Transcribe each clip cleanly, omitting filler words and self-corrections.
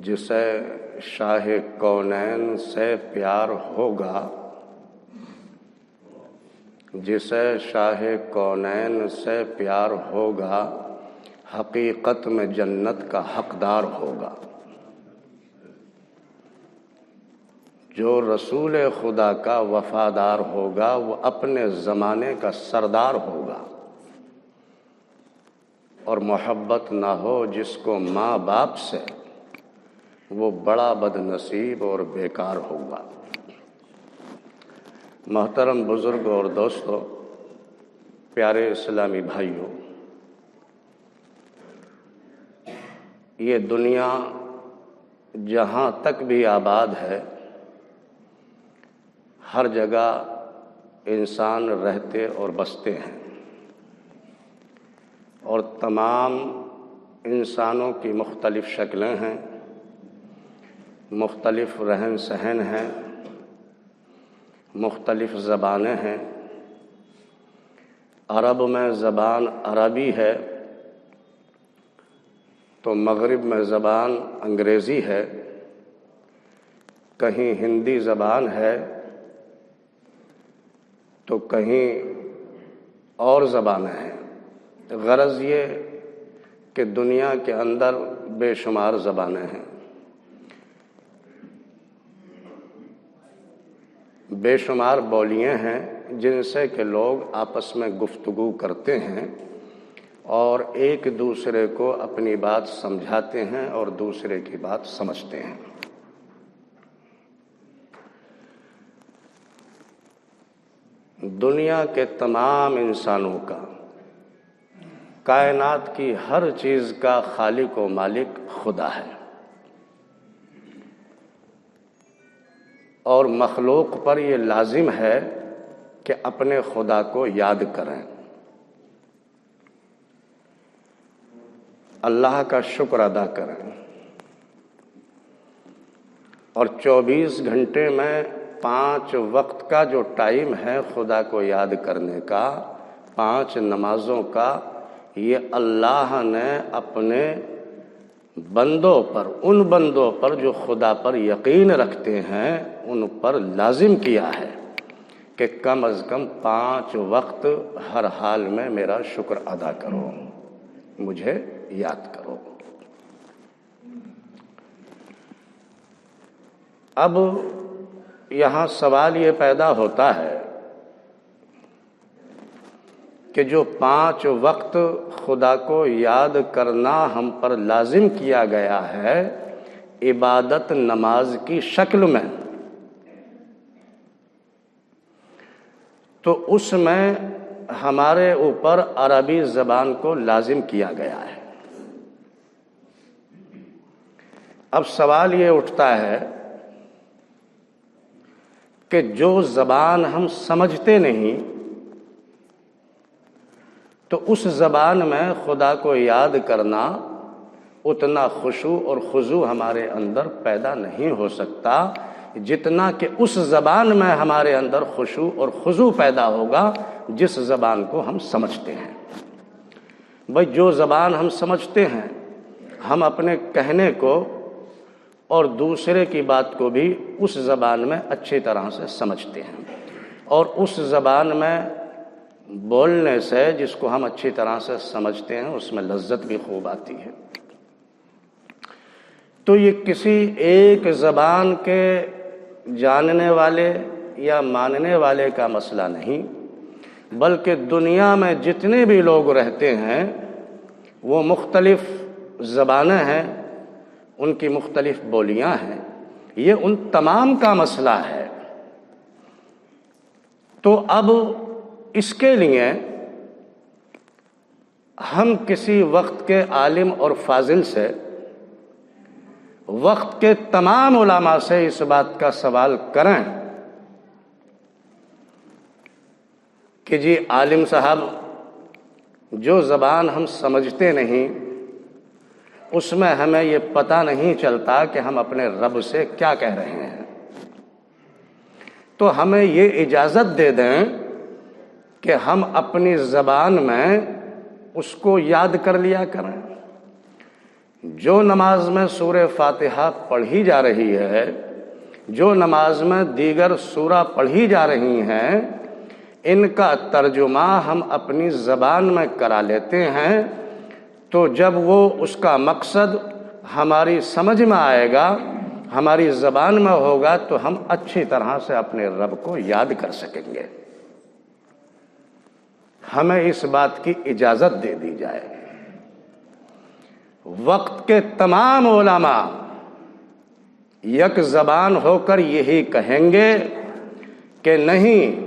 جسے شاہ کونین سے پیار ہوگا، جسے شاہ کونین سے پیار ہوگا، حقیقت میں جنت کا حقدار ہوگا۔ جو رسول خدا کا وفادار ہوگا وہ اپنے زمانے کا سردار ہوگا، اور محبت نہ ہو جس کو ماں باپ سے، وہ بڑا بد نصیب اور بیکار ہوگا۔ محترم بزرگ اور دوستو، پیارے اسلامی بھائیوں، یہ دنیا جہاں تک بھی آباد ہے، ہر جگہ انسان رہتے اور بستے ہیں، اور تمام انسانوں کی مختلف شکلیں ہیں، مختلف رہن سہن ہیں، مختلف زبانیں ہیں۔ عرب میں زبان عربی ہے تو مغرب میں زبان انگریزی ہے، کہیں ہندی زبان ہے تو کہیں اور زبانیں ہیں۔ غرض یہ کہ دنیا کے اندر بے شمار زبانیں ہیں، بے شمار بولیاں ہیں جن سے کہ لوگ آپس میں گفتگو کرتے ہیں اور ایک دوسرے کو اپنی بات سمجھاتے ہیں اور دوسرے کی بات سمجھتے ہیں۔ دنیا کے تمام انسانوں کا، کائنات کی ہر چیز کا خالق و مالک خدا ہے، اور مخلوق پر یہ لازم ہے کہ اپنے خدا کو یاد کریں، اللہ کا شکر ادا کریں، اور 24 گھنٹے میں 5 وقت کا جو ٹائم ہے خدا کو یاد کرنے کا، 5 نمازوں کا، یہ اللہ نے اپنے بندوں پر، ان بندوں پر جو خدا پر یقین رکھتے ہیں، ان پر لازم کیا ہے کہ کم از کم 5 وقت ہر حال میں میرا شکر ادا کرو، مجھے یاد کرو۔ اب یہاں سوال یہ پیدا ہوتا ہے کہ جو 5 وقت خدا کو یاد کرنا ہم پر لازم کیا گیا ہے عبادت نماز کی شکل میں، تو اس میں ہمارے اوپر عربی زبان کو لازم کیا گیا ہے۔ اب سوال یہ اٹھتا ہے کہ جو زبان ہم سمجھتے نہیں، تو اس زبان میں خدا کو یاد کرنا اتنا خشوع اور خضوع ہمارے اندر پیدا نہیں ہو سکتا جتنا کہ اس زبان میں ہمارے اندر خشوع اور خضوع پیدا ہوگا جس زبان کو ہم سمجھتے ہیں۔ بھئی جو زبان ہم سمجھتے ہیں، ہم اپنے کہنے کو اور دوسرے کی بات کو بھی اس زبان میں اچھی طرح سے سمجھتے ہیں، اور اس زبان میں بولنے سے جس کو ہم اچھی طرح سے سمجھتے ہیں اس میں لذت بھی خوب آتی ہے۔ تو یہ کسی ایک زبان کے جاننے والے یا ماننے والے کا مسئلہ نہیں، بلکہ دنیا میں جتنے بھی لوگ رہتے ہیں وہ مختلف زبانیں ہیں، ان کی مختلف بولیاں ہیں، یہ ان تمام کا مسئلہ ہے۔ تو اب اس کے لیے ہم کسی وقت کے عالم اور فاضل سے، وقت کے تمام علماء سے اس بات کا سوال کریں کہ جی عالم صاحب، جو زبان ہم سمجھتے نہیں اس میں ہمیں یہ پتہ نہیں چلتا کہ ہم اپنے رب سے کیا کہہ رہے ہیں، تو ہمیں یہ اجازت دے دیں کہ ہم اپنی زبان میں اس کو یاد کر لیا کریں۔ جو نماز میں سورہ فاتحہ پڑھی جا رہی ہے، جو نماز میں دیگر سورہ پڑھی جا رہی ہیں، ان کا ترجمہ ہم اپنی زبان میں کرا لیتے ہیں، تو جب وہ اس کا مقصد ہماری سمجھ میں آئے گا، ہماری زبان میں ہوگا، تو ہم اچھی طرح سے اپنے رب کو یاد کر سکیں گے۔ ہمیں اس بات کی اجازت دے دی جائے۔ وقت کے تمام علماء یک زبان ہو کر یہی کہیں گے کہ نہیں،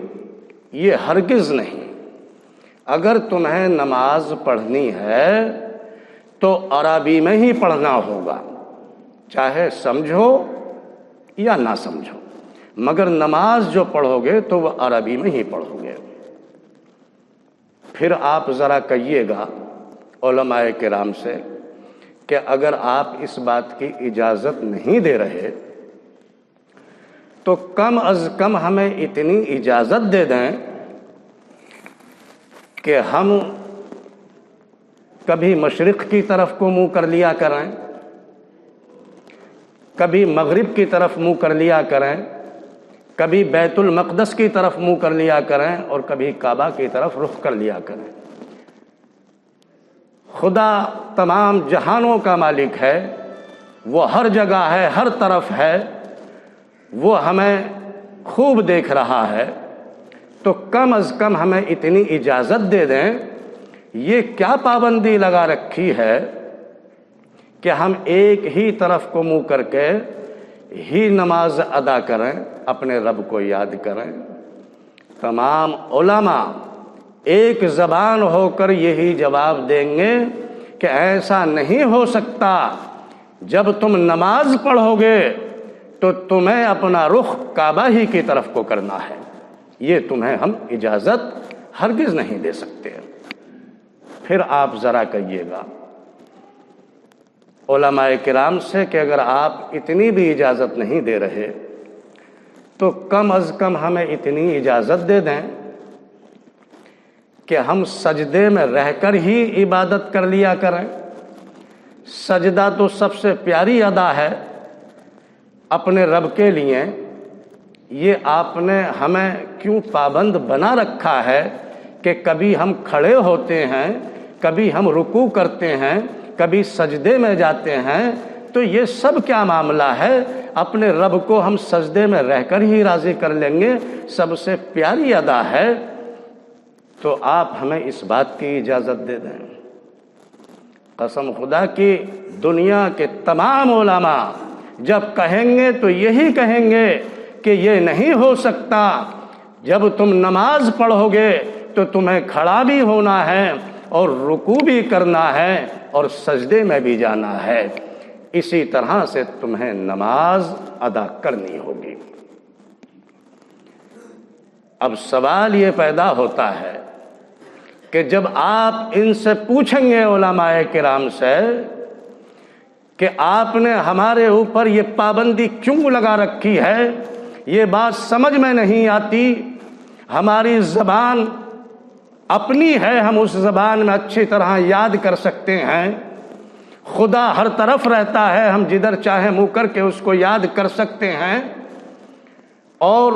یہ ہرگز نہیں۔ اگر تمہیں نماز پڑھنی ہے تو عربی میں ہی پڑھنا ہوگا، چاہے سمجھو یا نہ سمجھو، مگر نماز جو پڑھو گے تو وہ عربی میں ہی پڑھو گے۔ پھر آپ ذرا کہیے گا علماء کرام سے کہ اگر آپ اس بات کی اجازت نہیں دے رہے تو کم از کم ہمیں اتنی اجازت دے دیں کہ ہم کبھی مشرق کی طرف کو منہ کر لیا کریں، کبھی مغرب کی طرف منہ کر لیا کریں، کبھی بیت المقدس کی طرف منہ کر لیا کریں، اور کبھی کعبہ کی طرف رخ کر لیا کریں۔ خدا تمام جہانوں کا مالک ہے، وہ ہر جگہ ہے، ہر طرف ہے، وہ ہمیں خوب دیکھ رہا ہے، تو کم از کم ہمیں اتنی اجازت دے دیں۔ یہ کیا پابندی لگا رکھی ہے کہ ہم ایک ہی طرف کو منہ کر کے ہی نماز ادا کریں، اپنے رب کو یاد کریں؟ تمام علماء ایک زبان ہو کر یہی جواب دیں گے کہ ایسا نہیں ہو سکتا۔ جب تم نماز پڑھو گے تو تمہیں اپنا رخ کعبہ ہی کی طرف کو کرنا ہے، یہ تمہیں ہم اجازت ہرگز نہیں دے سکتے۔ پھر آپ ذرا کہیے گا علماء کرام سے کہ اگر آپ اتنی بھی اجازت نہیں دے رہے تو کم از کم ہمیں اتنی اجازت دے دیں کہ ہم سجدے میں رہ کر ہی عبادت کر لیا کریں۔ سجدہ تو سب سے پیاری ادا ہے اپنے رب کے لیے، یہ آپ نے ہمیں کیوں پابند بنا رکھا ہے کہ کبھی ہم کھڑے ہوتے ہیں، کبھی ہم رکوع کرتے ہیں، کبھی سجدے میں جاتے ہیں، تو یہ سب کیا معاملہ ہے؟ اپنے رب کو ہم سجدے میں رہ کر ہی راضی کر لیں گے، سب سے پیاری ادا ہے، تو آپ ہمیں اس بات کی اجازت دے دیں۔ قسم خدا کی دنیا کے تمام علماء جب کہیں گے تو یہی کہیں گے کہ یہ نہیں ہو سکتا۔ جب تم نماز پڑھو گے تو تمہیں کھڑا بھی ہونا ہے اور رکوع بھی کرنا ہے اور سجدے میں بھی جانا ہے، اسی طرح سے تمہیں نماز ادا کرنی ہوگی۔ اب سوال یہ پیدا ہوتا ہے کہ جب آپ ان سے پوچھیں گے علماء کرام سے کہ آپ نے ہمارے اوپر یہ پابندی کیوں لگا رکھی ہے، یہ بات سمجھ میں نہیں آتی، ہماری زبان اپنی ہے، ہم اس زبان میں اچھی طرح یاد کر سکتے ہیں، خدا ہر طرف رہتا ہے، ہم جدھر چاہیں منہ کر کے اس کو یاد کر سکتے ہیں، اور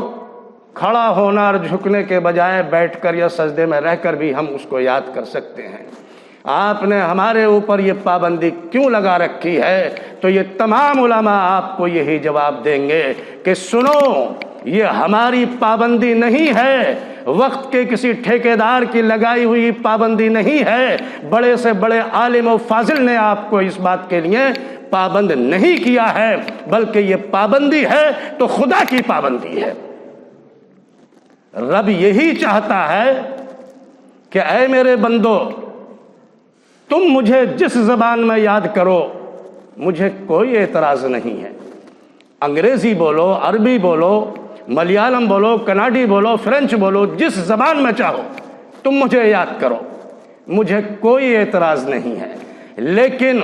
کھڑا ہونا اور جھکنے کے بجائے بیٹھ کر یا سجدے میں رہ کر بھی ہم اس کو یاد کر سکتے ہیں، آپ نے ہمارے اوپر یہ پابندی کیوں لگا رکھی ہے؟ تو یہ تمام علماء آپ کو یہی جواب دیں گے کہ سنو، یہ ہماری پابندی نہیں ہے، وقت کے کسی ٹھیکیدار کی لگائی ہوئی پابندی نہیں ہے، بڑے سے بڑے عالم و فاضل نے آپ کو اس بات کے لیے پابند نہیں کیا ہے، بلکہ یہ پابندی ہے تو خدا کی پابندی ہے۔ رب یہی چاہتا ہے کہ اے میرے بندو، تم مجھے جس زبان میں یاد کرو، مجھے کوئی اعتراض نہیں ہے، انگریزی بولو، عربی بولو، ملیالم بولو، کناڈی بولو، فرینچ بولو، جس زبان میں چاہو تم مجھے یاد کرو، مجھے کوئی اعتراض نہیں ہے، لیکن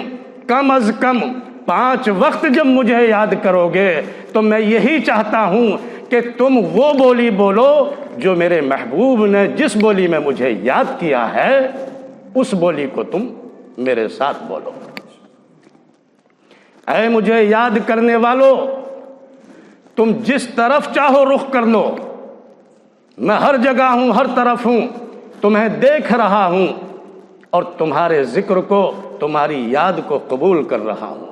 کم از کم 5 وقت جب مجھے یاد کرو گے تو میں یہی چاہتا ہوں کہ تم وہ بولی بولو جو میرے محبوب نے جس بولی میں مجھے یاد کیا ہے، اس بولی کو تم میرے ساتھ بولو۔ اے مجھے یاد کرنے والو، تم جس طرف چاہو رخ کر لو، میں ہر جگہ ہوں، ہر طرف ہوں، تمہیں دیکھ رہا ہوں اور تمہارے ذکر کو، تمہاری یاد کو قبول کر رہا ہوں۔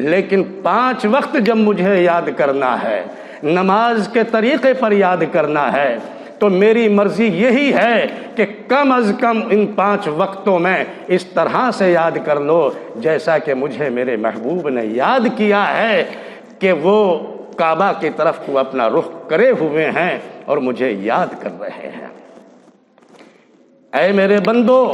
لیکن 5 وقت جب مجھے یاد کرنا ہے، نماز کے طریقے پر یاد کرنا ہے، تو میری مرضی یہی ہے کہ کم از کم ان 5 وقتوں میں اس طرح سے یاد کر لو جیسا کہ مجھے میرے محبوب نے یاد کیا ہے کہ وہ کعبہ کی طرف کو اپنا رخ کرے ہوئے ہیں اور مجھے یاد کر رہے ہیں۔ اے میرے بندو،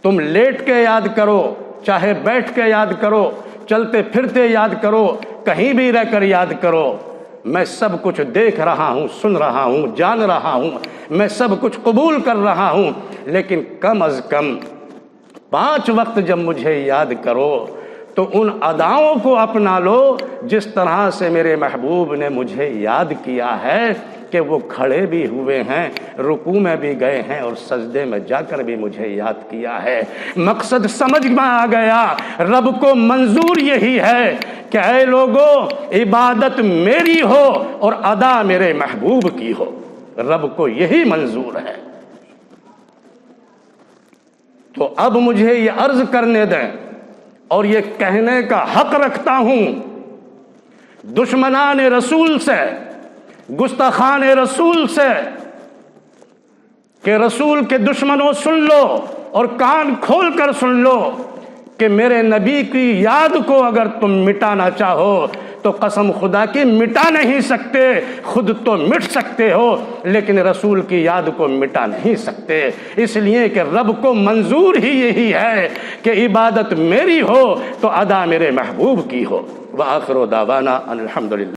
تم لیٹ کے یاد کرو، چاہے بیٹھ کے یاد کرو، چلتے پھرتے یاد کرو، کہیں بھی رہ کر یاد کرو، میں سب کچھ دیکھ رہا ہوں، سن رہا ہوں، جان رہا ہوں، میں سب کچھ قبول کر رہا ہوں، لیکن کم از کم 5 وقت جب مجھے یاد کرو تو ان اداؤں کو اپنا لو جس طرح سے میرے محبوب نے مجھے یاد کیا ہے کہ وہ کھڑے بھی ہوئے ہیں، رکوع میں بھی گئے ہیں اور سجدے میں جا کر بھی مجھے یاد کیا ہے۔ مقصد سمجھ میں آ گیا، رب کو منظور یہی ہے کہ اے لوگو، عبادت میری ہو اور ادا میرے محبوب کی ہو۔ رب کو یہی منظور ہے۔ تو اب مجھے یہ عرض کرنے دیں اور یہ کہنے کا حق رکھتا ہوں دشمنان رسول سے، گستاخان رسول سے، کہ رسول کے دشمنوں سن لو اور کان کھول کر سن لو کہ میرے نبی کی یاد کو اگر تم مٹانا چاہو تو قسم خدا کی مٹا نہیں سکتے، خود تو مٹ سکتے ہو لیکن رسول کی یاد کو مٹا نہیں سکتے، اس لیے کہ رب کو منظور ہی یہی ہے کہ عبادت میری ہو تو ادا میرے محبوب کی ہو۔ وآخر دعوانا ان الحمدللہ۔